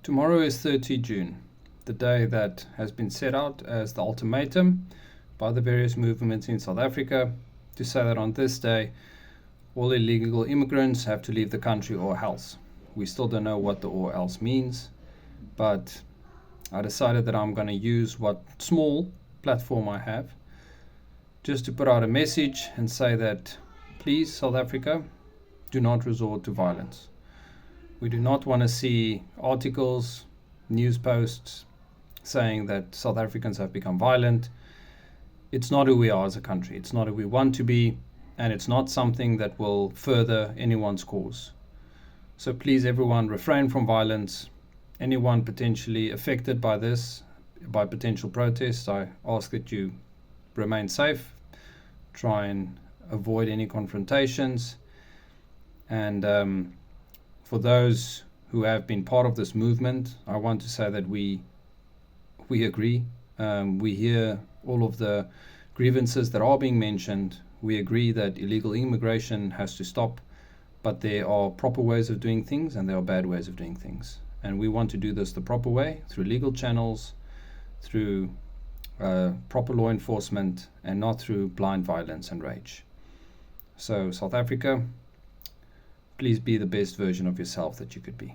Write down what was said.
Tomorrow is 30 June, the day that has been set out as the ultimatum by the various movements in South Africa to say that on this day, all illegal immigrants have to leave the country or else. We still don't know what the or else means, but I decided that I'm going to use what small platform I have just to put out a message and say that please, South Africa, do not resort to violence. We do not want to see articles, news posts saying that South Africans have become violent. It's not who we are as a country. It's not who we want to be, and it's not something that will further anyone's cause. So please, everyone, refrain from violence. Anyone potentially affected by this, by potential protests, I ask that you remain safe, try and avoid any confrontations, and for those who have been part of this movement, I want to say that we agree. We hear all of the grievances that are being mentioned. We agree that illegal immigration has to stop, but there are proper ways of doing things and there are bad ways of doing things. And we want to do this the proper way, through legal channels, through proper law enforcement, and not through blind violence and rage. So South Africa, please be the best version of yourself that you could be.